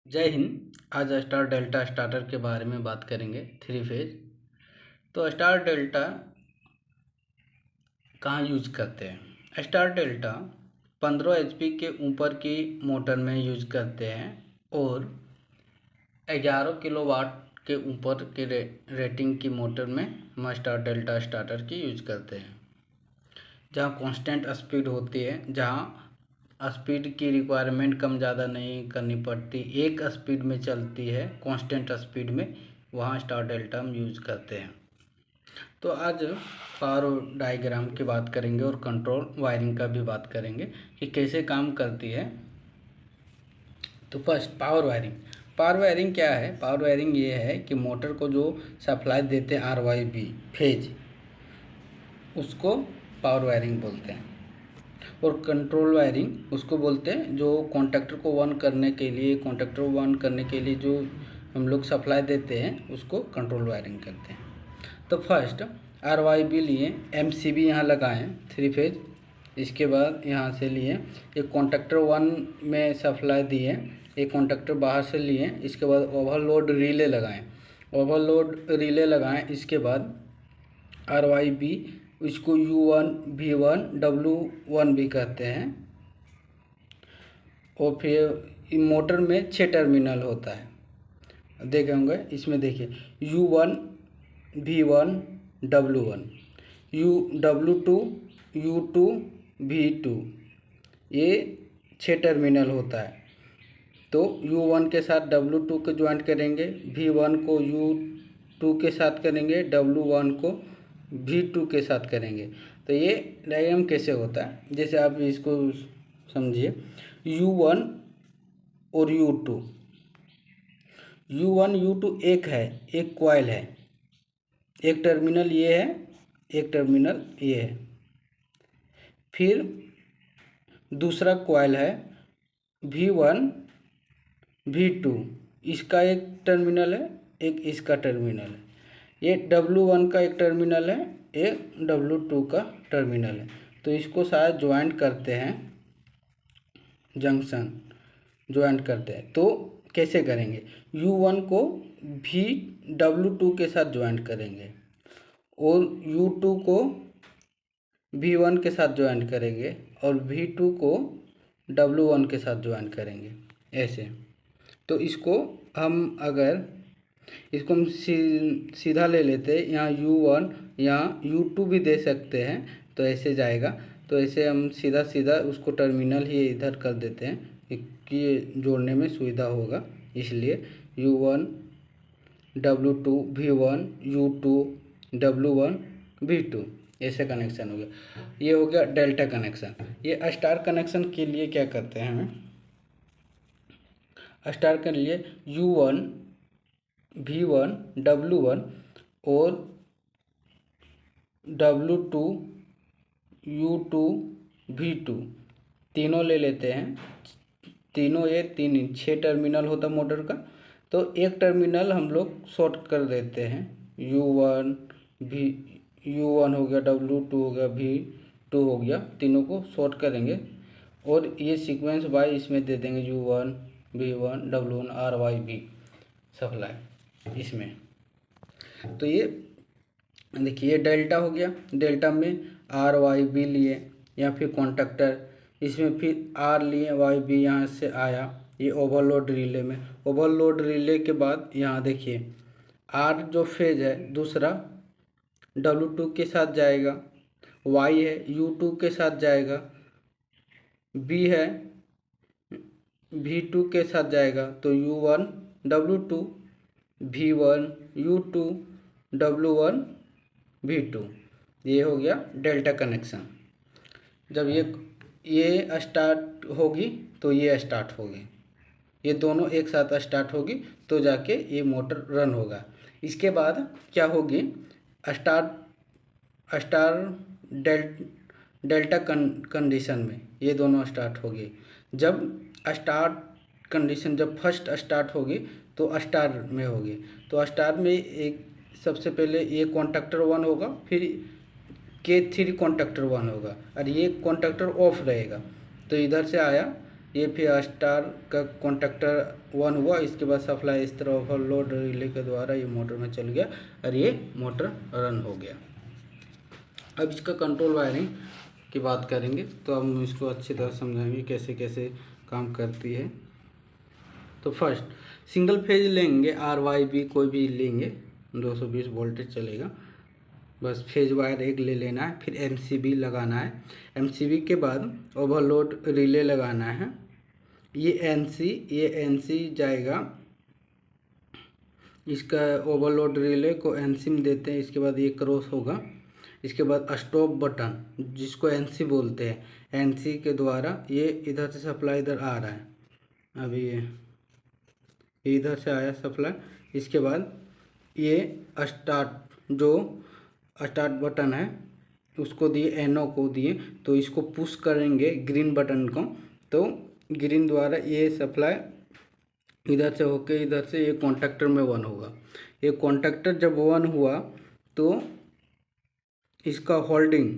जय हिंद। आज star delta starter के बारे में बात करेंगे। 3 फेज। तो स्टार डेल्टा कहाँ यूज करते हैं? स्टार डेल्टा 15 एचपी के ऊपर की मोटर में यूज करते हैं और 11 किलोवाट के ऊपर के रेटिंग की मोटर में हम स्टार डेल्टा स्टार्टर की यूज करते हैं, जहाँ कांस्टेंट स्पीड होती है, जहाँ स्पीड की रिक्वायरमेंट कम ज़्यादा नहीं करनी पड़ती, एक स्पीड में चलती है कांस्टेंट स्पीड में, वहाँ स्टार डेल्टा हम यूज़ करते हैं। तो आज पावर डायग्राम की बात करेंगे और कंट्रोल वायरिंग का भी बात करेंगे कि कैसे काम करती है। तो फर्स्ट पावर वायरिंग क्या है? पावर वायरिंग ये है कि मोटर को जो सप्लाई देते हैं RYB फेज, उसको पावर वायरिंग बोलते हैं। और कंट्रोल वायरिंग उसको बोलते हैं जो कॉन्टैक्टर को ऑन करने के लिए जो हम लोग सप्लाई देते हैं, उसको कंट्रोल वायरिंग करते हैं। तो फर्स्ट RYB लिए, MCB यहाँ लगाएं 3 फेज। इसके बाद यहाँ से लिए एक कॉन्टैक्टर 1 में सप्लाई दिए, एक कॉन्टैक्टर बाहर से लिए। इसके बाद ओवरलोड रिले लगाएं। इसके बाद RYB, इसको U1 V1 W1 भी कहते हैं। और फिर मोटर में 6 टर्मिनल होता है, देखे होंगे। इसमें देखिए U1 V1 W1, W2 U2 V2, ये 6 टर्मिनल होता है। तो U1 के साथ W2 को ज्वाइंट करेंगे, V1 को U2 के साथ करेंगे, W1 को V2 के साथ करेंगे। तो ये डायग्राम कैसे होता है, जैसे आप इसको समझिए। U1 और U1 U2 एक है, एक कॉइल है, एक टर्मिनल ये है, एक टर्मिनल ये है। फिर दूसरा कॉइल है V1 V2, इसका एक टर्मिनल है, एक इसका टर्मिनल है। ये W1 का एक टर्मिनल है, एक W2 का टर्मिनल है। तो इसको शायद ज्वाइंट करते हैं, जंक्शन ज्वाइंट करते हैं। तो कैसे करेंगे? U1 को W2 के साथ ज्वाइंट करेंगे और U2 को V1 के साथ ज्वाइंट करेंगे और V2 को W1 के साथ ज्वाइंट करेंगे, ऐसे। तो इसको हम सीधा ले लेते हैं, यहाँ U1 यहाँ U2 भी दे सकते हैं, तो ऐसे जाएगा। तो ऐसे हम सीधा सीधा उसको टर्मिनल ही इधर कर देते हैं कि ये जोड़ने में सुविधा होगा, इसलिए U1 W2 V1 U2 W1 V2, ऐसे कनेक्शन हो गया। ये हो गया डेल्टा कनेक्शन। ये स्टार कनेक्शन के लिए क्या करते हैं? हमें स्टार के लिए U1 V1 W1 और W2 U2 V2 तीनों ले लेते हैं। तीनों ये 6 टर्मिनल होता मोटर का। तो एक टर्मिनल हम लोग शॉर्ट कर देते हैं, U1 हो गया, W2 हो गया, V2 हो गया, तीनों को शॉर्ट करेंगे और ये सीक्वेंस वाइज इसमें दे देंगे U1 V1 W1 RYB supply इसमें। तो ये देखिए ये डेल्टा हो गया। डेल्टा में RYB लिए या फिर कॉन्टैक्टर, इसमें फिर R लिए, YB यहाँ से आया, ये ओवरलोड रिले में। ओवरलोड रिले के बाद यहाँ देखिए R जो फेज है दूसरा W2 के साथ जाएगा, Y है U2 के साथ जाएगा, B है V2 के साथ जाएगा। तो U1 W2 V1 U2 W1 V2, ये हो गया डेल्टा कनेक्शन। जब ये स्टार्ट होगी तो ये स्टार्ट होगी, ये दोनों एक साथ स्टार्ट होगी तो जाके ये मोटर रन होगा। इसके बाद क्या होगी? स्टार डेल्टा कंडीशन में ये दोनों स्टार्ट होगी। जब स्टार्ट कंडीशन जब फर्स्ट स्टार्ट होगी तो स्टार में होगी। तो स्टार में एक सबसे पहले ये कॉन्टैक्टर 1 होगा, फिर K3 कॉन्टैक्टर 1 होगा और ये कॉन्टैक्टर ऑफ रहेगा। तो इधर से आया ये फिर स्टार का कॉन्टैक्टर 1 हुआ, इसके बाद सप्लाई इस तरह ओवरलोड रिले के द्वारा ये मोटर में चल गया और ये मोटर रन हो गया। अब इसका कंट्रोल वायरिंग की बात करेंगे तो हम इसको अच्छी तरह समझाएंगे कैसे कैसे काम करती है। तो फर्स्ट सिंगल फेज लेंगे, RYB कोई भी लेंगे, 220 वोल्टेज चलेगा, बस फेज वायर एक ले लेना है। फिर MCB लगाना है, MCB के बाद ओवरलोड रिले लगाना है। ये NC जाएगा, इसका ओवरलोड रिले को NC में देते हैं। इसके बाद ये क्रॉस होगा, इसके बाद स्टॉप बटन जिसको NC बोलते हैं, NC के द्वारा ये इधर से सप्लाई इधर आ रहा है, अभी ये इधर से आया सप्लाई। इसके बाद ये स्टार्ट बटन है उसको दिए, NO को दिए, तो इसको पुश करेंगे ग्रीन बटन को, तो ग्रीन द्वारा ये सप्लाई इधर से होके इधर से ये कॉन्टैक्टर में 1 होगा। ये कॉन्टैक्टर जब 1 हुआ तो इसका होल्डिंग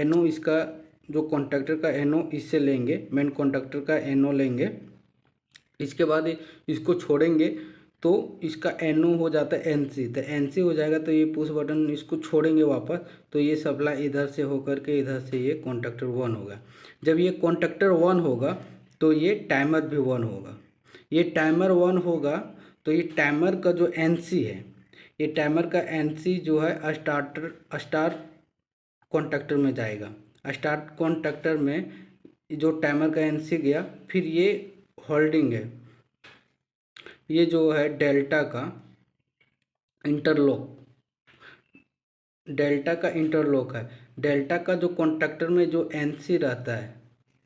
NO इसका जो कॉन्टैक्टर का NO इससे लेंगे, मेन कॉन्टैक्टर का NO लेंगे। इसके बाद इसको छोड़ेंगे तो इसका NO हो जाता है NC, तो NC हो जाएगा तो ये पुश बटन इसको छोड़ेंगे वापस, तो ये सप्लाई इधर से होकर के इधर से ये कॉन्टैक्टर 1 होगा। जब ये कॉन्टैक्टर 1 होगा तो ये टाइमर भी 1 होगा। ये टाइमर 1 होगा तो ये टाइमर का जो NC है, ये टाइमर का NC जो है स्टार कॉन्टैक्टर में जाएगा। स्टार्ट कॉन्टैक्टर में जो टाइमर का NC गया, फिर ये होल्डिंग है, ये जो है डेल्टा का इंटरलॉक है। डेल्टा का जो कॉन्टैक्टर में जो NC रहता है,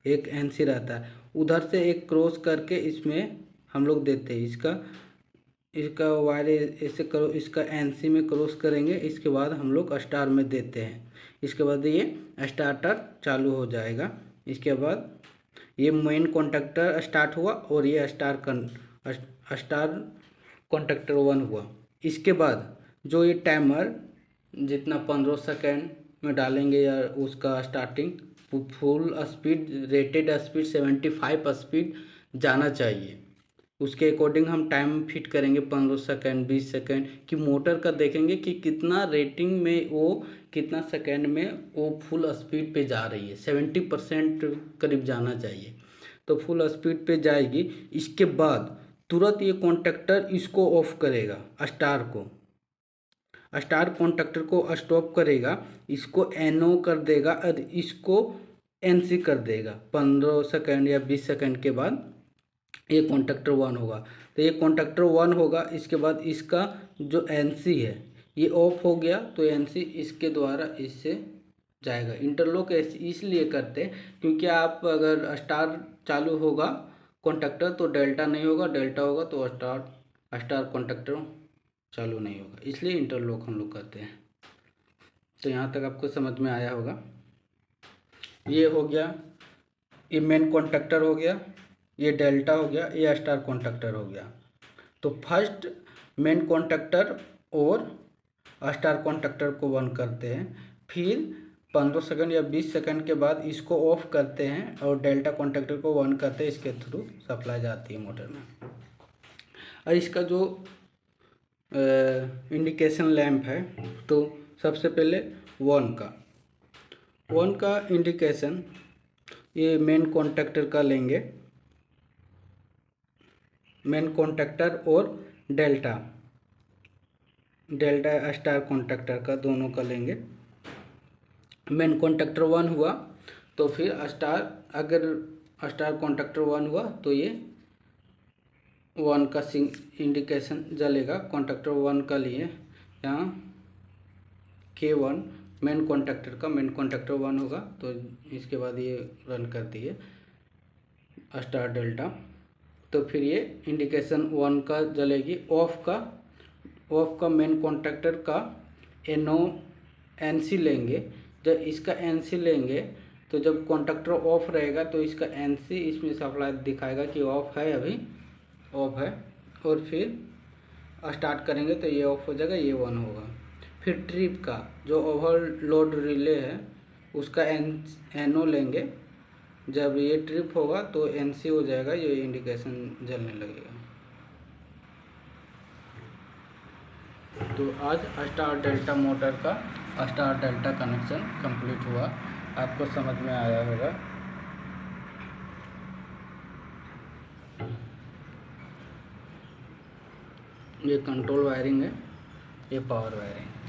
एक NC रहता है, उधर से एक क्रॉस करके इसमें हम लोग देते हैं। इसका वायर ऐसे करो, इसका NC में क्रॉस करेंगे, इसके बाद हम लोग स्टार में देते हैं। इसके बाद ये स्टार्टर चालू हो जाएगा। इसके बाद ये मेन कॉन्टैक्टर स्टार्ट हुआ और ये स्टार कॉन्टैक्टर 1 हुआ। इसके बाद जो ये टाइमर जितना 15 सेकेंड में डालेंगे या उसका starting full speed, rated speed 75 speed जाना चाहिए, उसके अकॉर्डिंग हम टाइम फिट करेंगे 15 सेकेंड 20 सेकेंड की मोटर का देखेंगे कि कितना रेटिंग में वो कितना सेकेंड में वो फुल स्पीड पे जा रही है। 70% करीब जाना चाहिए, तो फुल स्पीड पे जाएगी। इसके बाद तुरंत ये कॉन्टैक्टर इसको ऑफ करेगा, स्टार कॉन्टैक्टर को स्टॉप करेगा, इसको NO कर देगा और इसको NC कर देगा। 15 सेकेंड या 20 सेकेंड के बाद ये कॉन्टैक्टर 1 होगा, तो ये कॉन्टैक्टर 1 होगा। इसके बाद इसका जो NC है ये ऑफ हो गया, तो NC इसके द्वारा इससे जाएगा। इंटरलॉक इसलिए करते हैं क्योंकि आप अगर स्टार चालू होगा कॉन्टैक्टर तो डेल्टा नहीं होगा, डेल्टा होगा तो स्टार कॉन्टैक्टर चालू नहीं होगा, इसलिए इंटरलॉक हम लोग करते हैं। तो यहाँ तक आपको समझ में आया होगा। ये हो गया, ये मेन कॉन्टैक्टर हो गया, ये डेल्टा हो गया, ये स्टार कॉन्टैक्टर हो गया। तो फर्स्ट मेन कॉन्टैक्टर और स्टार कॉन्टैक्टर को 1 करते हैं, फिर 15 सेकंड या 20 सेकंड के बाद इसको ऑफ करते हैं और डेल्टा कॉन्टैक्टर को 1 करते हैं। इसके थ्रू सप्लाई जाती है मोटर में। और इसका जो इंडिकेशन लैंप है, तो सबसे पहले 1 का इंडिकेशन ये मेन कॉन्टैक्टर का लेंगे, मेन कॉन्टैक्टर और डेल्टा स्टार कॉन्टैक्टर का दोनों का लेंगे। मेन कॉन्टैक्टर 1 हुआ तो फिर अगर स्टार कॉन्टैक्टर 1 हुआ तो ये 1 का इंडिकेशन जलेगा। कॉन्टैक्टर 1 का लिए यहाँ K1 मेन कॉन्टैक्टर 1 होगा, तो इसके बाद ये रन करती है स्टार डेल्टा, तो फिर ये इंडिकेशन 1 का जलेगी। ऑफ का मेन कॉन्टैक्टर का NC लेंगे। जब इसका NC लेंगे तो जब कॉन्टैक्टर ऑफ रहेगा तो इसका NC इसमें सप्लाई दिखाएगा कि ऑफ है, अभी ऑफ है, और फिर स्टार्ट करेंगे तो ये ऑफ हो जाएगा, ये 1 होगा। फिर ट्रिप का जो ओवरलोड रिले है उसका NO लेंगे, जब ये ट्रिप होगा तो NC हो जाएगा, ये इंडिकेशन जलने लगेगा। तो आज स्टार डेल्टा मोटर का स्टार डेल्टा कनेक्शन कंप्लीट हुआ, आपको समझ में आया होगा। ये कंट्रोल वायरिंग है, ये पावर वायरिंग।